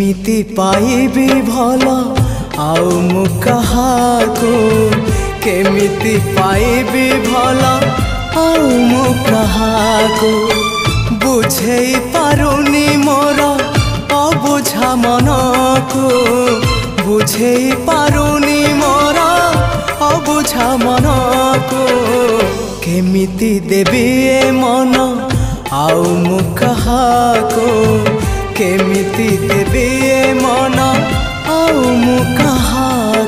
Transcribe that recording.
केमिति पाइबी भला आउ मु कहाको केमिति पाइबी भला आउ मु कहाको बुझेई पारुनी मोर अबुझा मनको बुझेई पारुनी मोर अबुझा मनको केमिति देबी ए मन आउ मु कहाको केमिति देबी ए मन आउ मु कहाको।